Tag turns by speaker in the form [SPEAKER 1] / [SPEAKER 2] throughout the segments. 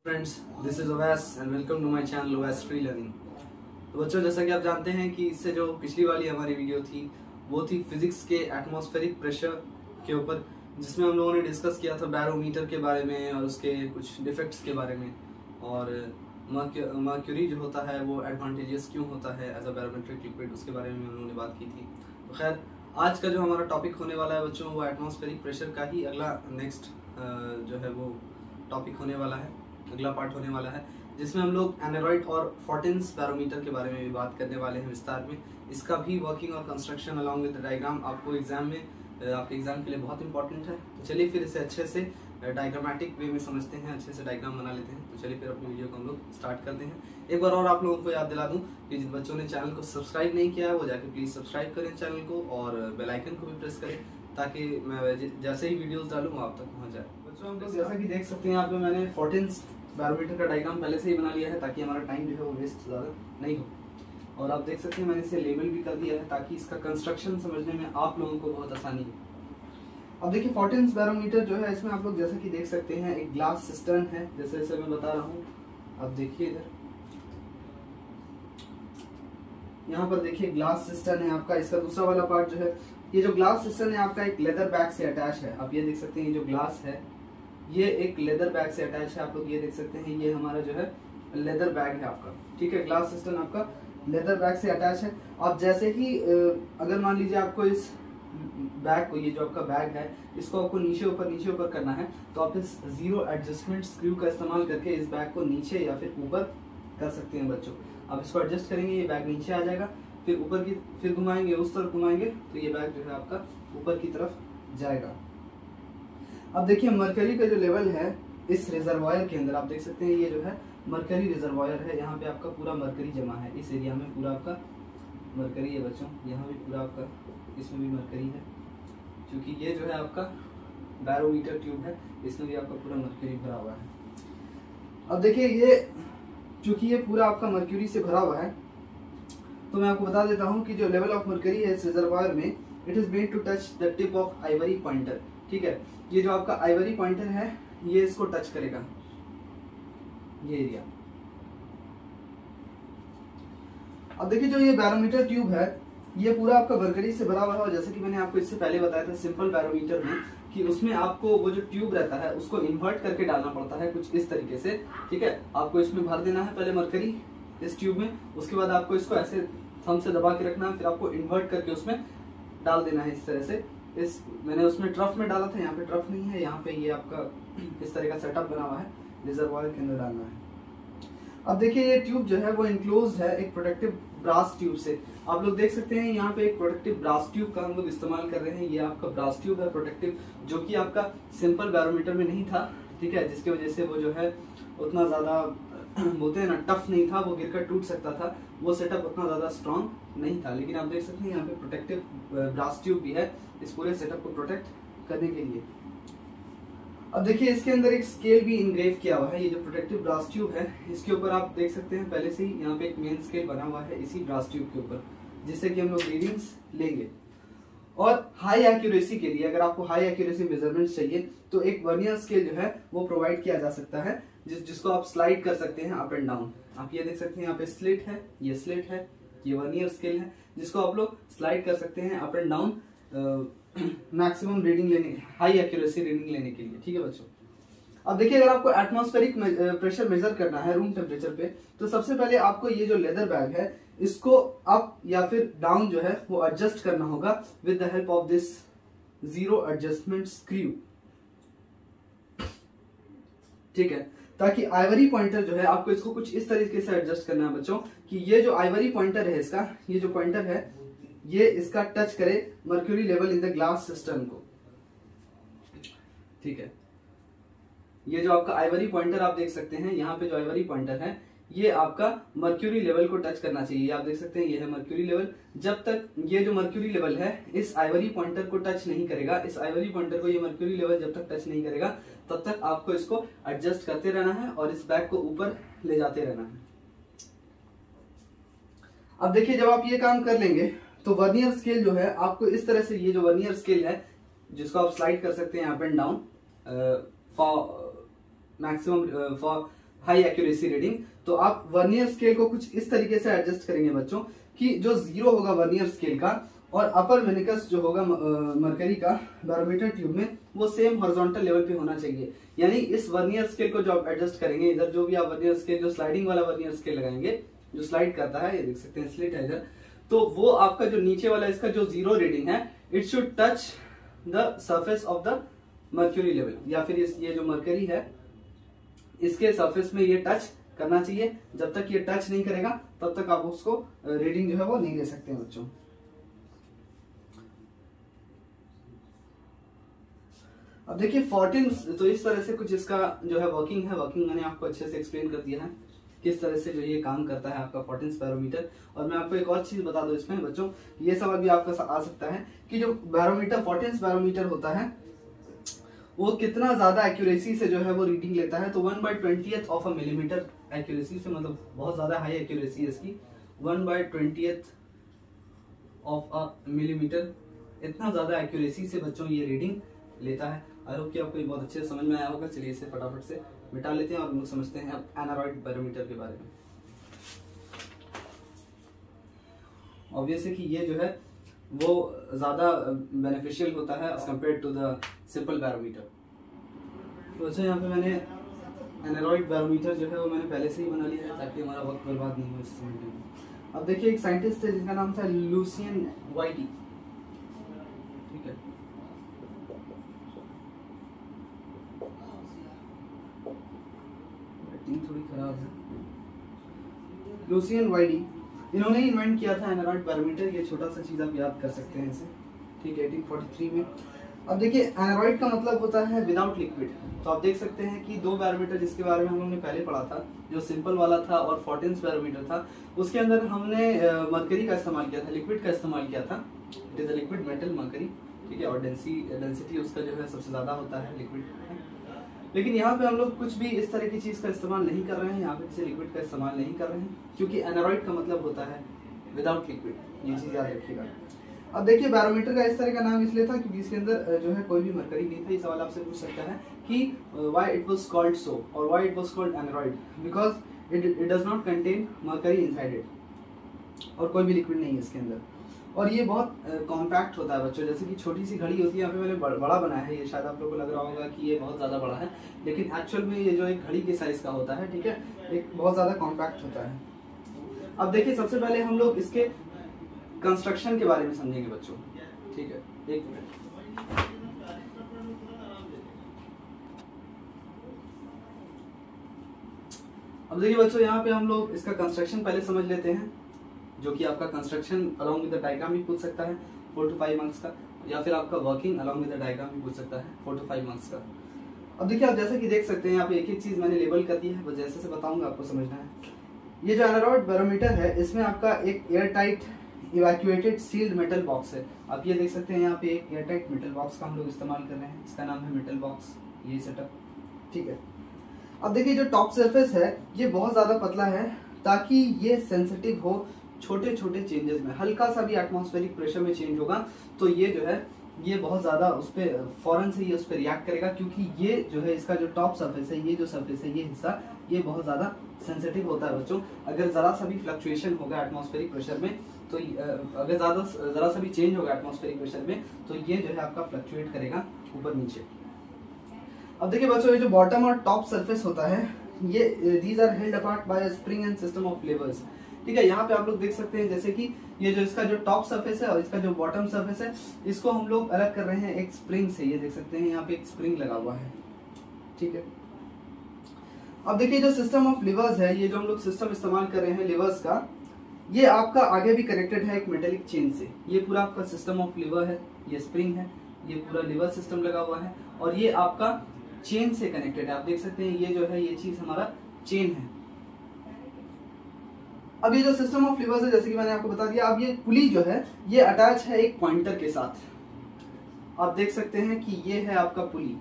[SPEAKER 1] Friends, this is Owais and welcome to my channel Owais free learning. तो बच्चों, जैसा कि आप जानते हैं कि इससे जो पिछली वाली हमारी वीडियो थी वो थी फिजिक्स के एटमॉस्फेरिक प्रेशर के ऊपर, जिसमें हम लोगों ने डिस्कस किया था बैरोमीटर के बारे में और उसके कुछ डिफेक्ट्स के बारे में, और मर्क्यूरी जो होता है वो एडवांटेजेस क्यों होता है एज अ बैरोमेट्रिक लिक्विड, उसके बारे में हम लोगों ने बात की थी। तो खैर, आज का जो हमारा टॉपिक होने वाला है बच्चों, वो एटमॉस्फेरिक प्रेशर का ही अगला नेक्स्ट जो है वो टॉपिक होने वाला है, अगला पार्ट होने वाला है, जिसमें हम लोग एनेरॉइड और फॉर्टेंस बैरोमीटर के बारे में भी बात करने वाले हैं विस्तार में। इसका भी वर्किंग और कंस्ट्रक्शन अलॉन्ग विद डायग्राम आपको एग्जाम में, आपके एग्जाम के लिए बहुत इंपॉर्टेंट है। तो चलिए फिर इसे अच्छे से डायग्रामेटिक वे में समझते हैं, अच्छे से डायग्राम बना लेते हैं। तो चलिए फिर अपनी वीडियो को हम लोग स्टार्ट करते हैं। एक बार और आप लोगों को याद दिला दूं कि जिन बच्चों ने चैनल को सब्सक्राइब नहीं किया है वो जाके प्लीज सब्सक्राइब करें चैनल को, और बेल आइकन को भी प्रेस करें ताकि मैं जैसे ही वीडियोस डालूं वो आप तक पहुंच जाए। बच्चों, हम लोग जैसा कि देख सकते हैं यहाँ पे मैंने फॉर्टेंस बैरोमीटर का डायग्राम पहले से ही बना लिया है ताकि हमारा टाइम जो है वो वेस्ट ज़्यादा नहीं हो। और आप देख सकते हैं मैंने इसे लेबल भी कर दिया है ताकि इसका कंस्ट्रक्शन समझने में आप लोगों को बहुत आसानी हो। अब देखिए, फॉर्टेंस बैरोमीटर जो है इसमें आप लोग जैसा कि देख सकते हैं एक ग्लास सिस्टर्न है, जैसे जैसे मैं बता रहा हूँ। अब देखिए इधर, यहाँ पर देखिए ग्लास सिस्टर्न है आपका। इसका दूसरा वाला पार्ट जो है, ये जो ग्लास सिस्टर्न है आपका एक लेदर बैग से अटैच है। आप ये देख सकते हैं, ये जो ग्लास है ये एक लेदर बैग से अटैच है। आप लोग ये देख सकते हैं, ये हमारा जो है लेदर बैग है आपका, ठीक है। ग्लास सिस्टम आपका लेदर बैग से अटैच है। आप जैसे ही अगर मान लीजिए आपको इस बैग को, ये जो आपका बैग है, इसको आपको नीचे ऊपर करना है, तो आप इस जीरो एडजस्टमेंट स्क्रू का इस्तेमाल करके इस बैग को नीचे या फिर ऊपर कर सकते हैं बच्चों। आप इसको एडजस्ट करेंगे, ये बैग नीचे आ जाएगा, फिर ऊपर की, फिर घुमाएंगे उस तरफ घुमाएंगे तो ये बैग जो है आपका ऊपर की तरफ जाएगा। अब देखिए, मरकरी का जो लेवल है इस रिजर्वायर के अंदर, आप देख सकते हैं ये जो है मरकरी रिजर्वायर है। यहाँ पे आपका पूरा मरकरी जमा है, इस एरिया में पूरा आपका मरकरी है बच्चों। यहाँ भी पूरा आपका, इसमें भी मरकरी है, क्योंकि ये जो है आपका बैरोमीटर ट्यूब है, इसमें भी आपका पूरा मरकरी भरा हुआ है। अब देखिए, ये चूंकि ये पूरा आपका मरक्यूरी से भरा हुआ है, तो मैं आपको बता देता हूँ कि जो लेवल ऑफ मरकरी है इस रिजर्वायर में, it is made to touch the tip of ivory pointer, ठीक है। ये जो आपका आइवरी पॉइंटर है ये इसको टच करेगा, ये एरिया। अब देखिए, जो ये बैरोमीटर ट्यूब है ये पूरा आपका मरकरी से भरा हुआ है। और जैसे कि मैंने आपको इससे पहले बताया था सिंपल बैरोमीटर में कि उसमें आपको वो जो ट्यूब रहता है उसको इन्वर्ट करके डालना पड़ता है कुछ इस तरीके से, ठीक है। आपको इसमें भर देना है पहले मरकरी इस ट्यूब में, उसके बाद आपको इसको ऐसे थंब से दबा के रखना है, फिर आपको इन्वर्ट करके उसमें डाल देना है इस तरह से। इस मैंने उसमें ट्रफ में डाला था, यहाँ पे ट्रफ नहीं है, यहाँ पे ये आपका इस तरह का सेटअप बना हुआ है, रिजर्वायर के अंदर डालना है। अब देखिए, ये ट्यूब जो है वो इनक्लोज्ड है एक प्रोटेक्टिव ब्रास ट्यूब से। आप लोग देख सकते हैं यहाँ पे एक प्रोटेक्टिव ब्रास ट्यूब का हम लोग इस्तेमाल कर रहे हैं। ये आपका ब्रास ट्यूब है प्रोटेक्टिव, जो कि आपका सिंपल बैरोमीटर में नहीं था, ठीक है, जिसकी वजह से वो जो है उतना ज्यादा बोलते हैं ना टफ नहीं था, वो गिरकर टूट सकता था, वो सेटअप उतना ज्यादा स्ट्रॉन्ग नहीं था। लेकिन आप देख सकते हैं यहाँ पे प्रोटेक्टिव ब्रास ट्यूब भी है इस पूरे सेटअप को प्रोटेक्ट करने के लिए। अब देखिए, इसके अंदर एक स्केल भी इनग्रेव किया हुआ है। ये जो प्रोटेक्टिव ब्रास ट्यूब है इसके ऊपर आप देख सकते हैं पहले से ही यहाँ पे एक मेन स्केल बना हुआ है इसी ब्रास ट्यूब के ऊपर, जिससे कि हम लोग रीडिंग्स लेंगे। और हाई एक्यूरेसी के लिए, अगर आपको हाई एक्यूरेसी मेजरमेंट चाहिए तो एक वर्नियर स्केल जो है वो प्रोवाइड किया जा सकता है, जिसको आप स्लाइड कर सकते हैं अप एंड डाउन। आप ये देख सकते हैं यहाँ पे स्लिट है, ये स्लिट है, ये वर्नियर स्केल है, जिसको आप लोग स्लाइड कर सकते हैं up and down maximum reading लेने, हाई एक्यूरेसी रीडिंग लेने के लिए, ठीक है बच्चों। अब देखिए, अगर आपको एटमॉस्फेरिक प्रेशर मेजर करना है रूम टेम्परेचर पे, तो सबसे पहले आपको ये जो लेदर बैग है इसको अप या फिर डाउन जो है वो एडजस्ट करना होगा with the help of this zero adjustment screw, ठीक है। ताकि आइवरी पॉइंटर जो है आपको इसको कुछ इस तरीके से एडजस्ट करना है बच्चों कि ये जो आइवरी पॉइंटर है इसका, ये जो पॉइंटर है ये इसका टच करे mercury level in the glass system को, ठीक है। ये जो आपका आइवरी पॉइंटर आप देख सकते हैं, यहाँ पे जो आइवरी पॉइंटर है ये आपका मर्क्यूरी लेवल को टच करना चाहिए। आप देख सकते हैं ये है मर्क्यूरी लेवल। जब तक ये जो मर्क्यूरी लेवल है इस आइवरी पॉइंटर को टच नहीं करेगा, इस आइवरी पॉइंटर को ये मर्क्यूरी लेवल जब तक टच नहीं करेगा तब तक आपको इसको एडजस्ट करते रहना है और इस बैग को ऊपर ले जाते रहना है। अब देखिए, जब आप ये काम कर लेंगे तो वर्नियर स्केल जो है आपको इस तरह से, ये जो वर्नियर स्केल है जिसको आप स्लाइड कर सकते हैं up and down for maximum for high accuracy reading, तो आप वर्नियर स्केल को कुछ इस तरीके से एडजस्ट करेंगे बच्चों कि जो 0 होगा वर्नियर स्केल का और अपर मेनिकस जो होगा मरकरी का बैरोमीटर ट्यूब में, वो सेम हॉरिजॉन्टल लेवल पे होना चाहिए। यानी इस वर्नियर स्केल को जो आप एडजस्ट करेंगे, इधर जो भी आप वर्नियर स्केल, जो स्लाइडिंग वाला वर्नियर स्केल लगाएंगे, जो स्लाइड करता है, ये देख सकते हैं स्लिट है इधर, तो वो आपका जो नीचे वाला इसका जो 0 रीडिंग है, it should touch the surface of the mercury level, या फिर ये जो मरकरी है इसके सरफेस में ये टच करना चाहिए। जब तक ये टच नहीं करेगा तब तक आप उसको रीडिंग जो है वो नहीं ले सकते हैं बच्चों। अब देखिए 14, तो इस तरह से कुछ इसका जो है वर्किंग है, वर्किंग मैंने आपको अच्छे से एक्सप्लेन कर दिया है किस तरह से जो ये काम करता है आपका 14 बैरोमीटर। और मैं आपको एक और चीज बता दूं इसमें बच्चों, ये सवाल भी आपका आ सकता है कि जो बैरोमीटर 14 बैरोमीटर होता है वो कितना ज्यादा एक्यूरेसी से जो है वो रीडिंग लेता है। तो 1/20th of a millimetre accuracy से, मतलब बहुत ज्यादा हाई एक्यूरेसी है इसकी, 1/20th ऑफ अ मिलीमीटर, इतना ज्यादा एक्यूरेसी से बच्चों ये रीडिंग लेता है। आई होप कि आपको ये बहुत अच्छे से समझ में आया होगा। चलिए इसे फटाफट से मिटा लेते हैं और हम लोग समझते हैं एनारॉइड बैरोमीटर के बारे में। ऑब्वियस है कि ये जो है वो ज्यादा बेनिफिशियल होता है as compare to the simple barometer. तो अच्छा, यहाँ पे मैंने एनारॉइड बैरोमीटर जो है वो मैंने पहले से ही बना लिया है ताकि हमारा वक्त बर्बाद नहीं हो इसे समझने में। अब देखिए एक साइंटिस्ट थे जिनका नाम था लुसियन वाइटी, ठीक है, थोड़ी खराब है, लुसियन वाइटी, इन्होंने इन्वेंट किया था एनारॉइड बैरोमीटर। ये छोटा सा चीज आप याद कर सकते हैं इसे, ठीक है, 1843 में। अब देखिए एनारॉइड का मतलब होता है विदाउट लिक्विड। तो आप देख सकते हैं कि 2 बैरोमीटर जिसके बारे में हम लोगों ने पहले पढ़ा था, जो सिंपल वाला था और 14 बैरोमीटर था, उसके अंदर हमने मरकरी का इस्तेमाल किया था, लिक्विड का इस्तेमाल किया था। It is a liquid metal mercury, ठीक है, और डेंसिटी उसका जो है सबसे ज्यादा होता है लिक्विड। लेकिन यहाँ पे हम लोग कुछ भी इस तरह की चीज का इस्तेमाल नहीं कर रहे हैं, यहाँ पे किसी लिक्विड का इस्तेमाल नहीं कर रहे हैं, क्योंकि एनारॉइड का मतलब होता है विदाउट लिक्विड। ये चीज याद रखिएगा। अब देखिए बैरोमीटर का इस तरह का नाम इसलिए था क्योंकि इसके अंदर जो है कोई भी मरकरी नहीं था। ये सवाल आपसे पूछ सकता है कि why it was called so और why it was called aneroid, because it does not contain mercury inside it, और कोई भी लिक्विड नहीं है इसके अंदर। और ये बहुत कॉम्पैक्ट होता है बच्चों, जैसे कि छोटी सी घड़ी होती है। यहाँ पे मैंने बड़ा बनाया है, ये शायद आप लोगों को लग रहा होगा कि ये बहुत ज्यादा बड़ा है, लेकिन एक्चुअल में ये जो एक घड़ी के साइज का होता है, ठीक है, एक बहुत ज्यादा कॉम्पैक्ट होता है। अब देखिए सबसे पहले हम लोग इसके कंस्ट्रक्शन के बारे में समझेंगे बच्चों, ठीक है, एक मिनट। अब देखिए बच्चों यहाँ पे हम लोग इसका कंस्ट्रक्शन पहले समझ लेते हैं, जो कि आपका construction along with the diagram भी पूछ सकता है 4 to 5 मार्क्स का, या फिर आपका working along with the diagram भी पूछ सकता है 4 to 5 मार्क्स का। अब देखिए आप जैसा कि देख सकते हैं यहाँ पे एक एक चीज मैंने लेबल कर दी है, बस जैसे से बताऊंगा आपको समझना है। ये जो एनारॉइड बैरोमीटर है इसमें आपका एक air tight evacuated sealed metal box है। आप ये देख सकते हैं यहाँ पे एक एयर टाइट मेटल बॉक्स का हम लोग इस्तेमाल कर रहे हैं, इसका नाम है मेटल बॉक्स, ये सेटअप, ठीक है। अब देखिए जो टॉप सरफेस है ये बहुत ज्यादा पतला है ताकि ये सेंसिटिव हो छोटे छोटे चेंजेस में। हल्का सा भी एटमॉस्फेरिक प्रेशर में चेंज होगा तो ये जो है ये बहुत ज्यादा उस पर फौरन से ये उस पर रिएक्ट करेगा, क्योंकि ये जो है इसका जो टॉप सरफेस है, ये जो सरफेस है, ये हिस्सा ये बहुत ज्यादा सेंसिटिव होता है बच्चों। अगर जरा सा भी फ्लक्चुएशन होगा एटमॉस्फेरिक प्रेशर में, तो अगर जरा सा भी चेंज होगा एटमॉस्फेरिक प्रेशर में, तो ये जो है आपका फ्लक्चुएट करेगा ऊपर नीचे। अब देखिए बच्चों ये जो बॉटम और टॉप सरफेस होता है, ये these are held apart by spring and system of levers, ठीक है। यहाँ पे आप लोग देख सकते हैं जैसे कि ये जो इसका जो टॉप सरफेस है और इसका जो बॉटम सरफेस है, इसको हम लोग अलग कर रहे हैं एक स्प्रिंग से। ये देख सकते हैं यहाँ पे एक स्प्रिंग लगा हुआ है, ठीक है। अब देखिए जो सिस्टम ऑफ लिवर्स है, ये जो हम लोग सिस्टम इस्तेमाल कर रहे हैं लिवर्स का, ये आपका आगे भी कनेक्टेड है एक मेटेलिक चेन से। ये पूरा आपका सिस्टम ऑफ लिवर है, ये स्प्रिंग है, ये पूरा लिवर सिस्टम लगा हुआ है और ये आपका चेन से कनेक्टेड है। आप देख सकते हैं ये जो है ये चीज हमारा चेन है। अब ये जो सिस्टम ऑफ लिवर्स है, जैसे कि मैंने आपको बता दिया, अब ये पुली जो है ये अटैच है एक पॉइंटर के साथ। आप देख सकते हैं कि ये है आपका पुली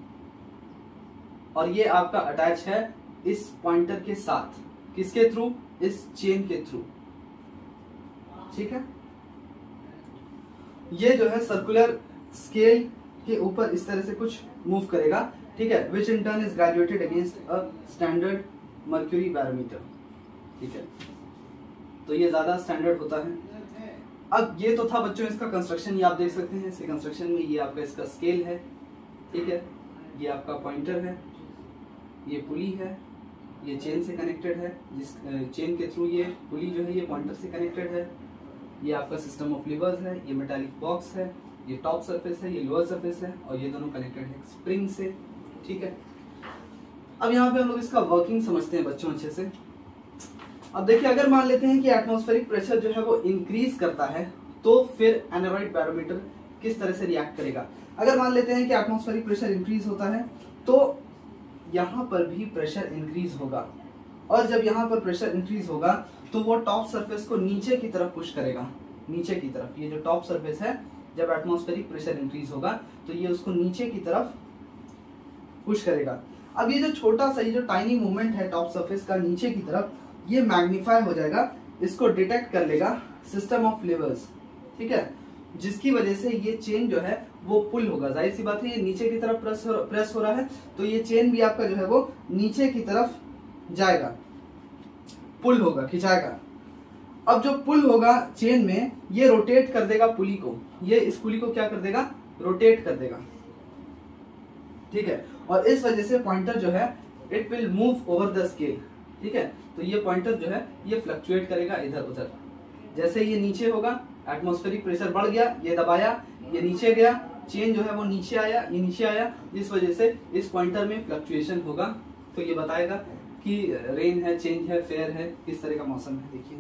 [SPEAKER 1] और ये आपका अटैच है इस पॉइंटर के साथ। किसके थ्रू? इस चेन के थ्रू, ठीक है। ये जो है सर्कुलर स्केल के ऊपर इस तरह से कुछ मूव करेगा, ठीक है, which in turn is graduated against a standard mercury barometer, ठीक है। तो ये ज्यादा स्टैंडर्ड होता है। अब ये तो था बच्चों इसका कंस्ट्रक्शन, ये आप देख सकते हैं इसके कंस्ट्रक्शन में। ये आपका इसका स्केल है, ठीक है। ये आपका पॉइंटर है, ये पुली है, ये चेन से कनेक्टेड है, जिस चेन के थ्रू ये पुली जो है ये पॉइंटर से कनेक्टेड है। ये आपका सिस्टम ऑफ लीवर्स है, ये मेटालिक बॉक्स है, ये टॉप सरफेस है, ये लोअर सरफेस है, और ये दोनों कनेक्टेड है स्प्रिंग से, ठीक है। अब यहाँ पे हम लोग इसका वर्किंग समझते हैं बच्चों अच्छे से। अब देखिए, अगर मान लेते हैं कि एटमॉस्फेरिक प्रेशर जो है वो इंक्रीज करता है, तो फिर एनारॉइड बैरोमीटर किस तरह से रिएक्ट करेगा। अगर मान लेते हैं कि एटमॉस्फेरिक प्रेशर इंक्रीज होता है तो यहाँ पर भी प्रेशर इंक्रीज होगा, और जब यहाँ पर प्रेशर इंक्रीज होगा तो वो टॉप सरफेस को नीचे की तरफ पुश करेगा, नीचे की तरफ। ये जो टॉप सरफेस है, जब एटमॉस्फेरिक प्रेशर इंक्रीज होगा तो ये उसको नीचे की तरफ पुश करेगा। अब ये जो छोटा सा, ये जो टाइनी मूवमेंट है टॉप सरफेस का नीचे की तरफ, ये मैग्नीफाई हो जाएगा, इसको डिटेक्ट कर लेगा सिस्टम ऑफ लीवर्स, ठीक है, जिसकी वजह से ये चेन जो है वो पुल होगा। जाहिर सी बात है, ये नीचे की तरफ प्रेस हो रहा है, तो ये चेन भी आपका जो है वो नीचे की तरफ जाएगा, पुल होगा, खिंचाएगा। अब जो पुल होगा चेन में, ये रोटेट कर देगा पुली को, ये इस पुली को क्या कर देगा, रोटेट कर देगा, ठीक है। और इस वजह से पॉइंटर जो है it will move over the scale, ठीक है। तो ये पॉइंटर जो है ये फ्लक्चुएट करेगा इधर उधर। जैसे ये नीचे होगा, एटमॉस्फेरिक प्रेशर बढ़ गया, ये दबाया, ये नीचे गया, चेन जो है वो नीचे आया, ये नीचे आया, इस वजह से इस पॉइंटर में फ्लक्चुएशन होगा। तो ये बताएगा कि रेन है, चेंज है, फेयर है, किस तरह का मौसम है। देखिए,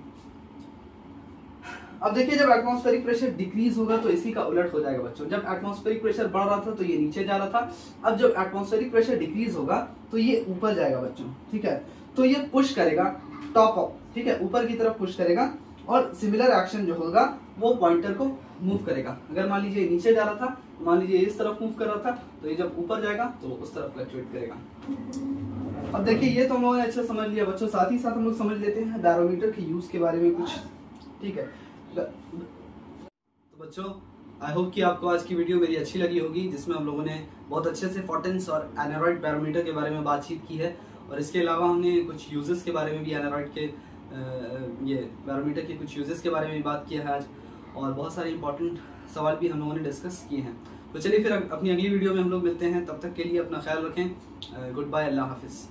[SPEAKER 1] अब देखिए, जब एटमॉस्फेरिक प्रेशर डिक्रीज होगा तो इसी का उलट हो जाएगा बच्चों। जब एटमॉस्फेरिक प्रेशर बढ़ रहा था तो ये नीचे जा रहा था, अब जब एटमॉस्फेरिक प्रेशर डिक्रीज होगा तो ये ऊपर जाएगा बच्चों, ठीक है। तो ये पुश करेगा टॉप अप, ठीक है, ऊपर की तरफ पुश करेगा, और सिमिलर एक्शन जो होगा वो पॉइंटर को मूव करेगा। अगर मान लीजिए नीचे जा रहा था, मान लीजिए इस तरफ मूव कर रहा था, तो ये जब ऊपर जाएगा तो उस तरफ फ्लक्चुएट करेगा। अब देखिए, ये तो हम लोगों ने अच्छा समझ लिया बच्चों। साथ ही साथ हम लोग समझ लेते हैं बैरोमीटर के यूज के बारे में कुछ, ठीक है। तो बच्चों, आई होप कि आपको आज की वीडियो मेरी अच्छी लगी होगी, जिसमें हम लोगों ने बहुत अच्छे से फोर्टेंस और एनारॉइड बैरोमीटर के बारे में बातचीत की है, और इसके अलावा हमने कुछ यूजेस के बारे में भी, एनारॉइड के ये बैरोमीटर के कुछ यूजेस के बारे में बात किया है आज, और बहुत सारे इंपॉर्टेंट सवाल भी हम लोगों ने डिस्कस किए हैं। तो चलिए फिर अपनी अगली वीडियो में हम लोग मिलते हैं, तब तक के लिए अपना ख्याल रखें। गुड बाय, अल्लाह हाफिज़।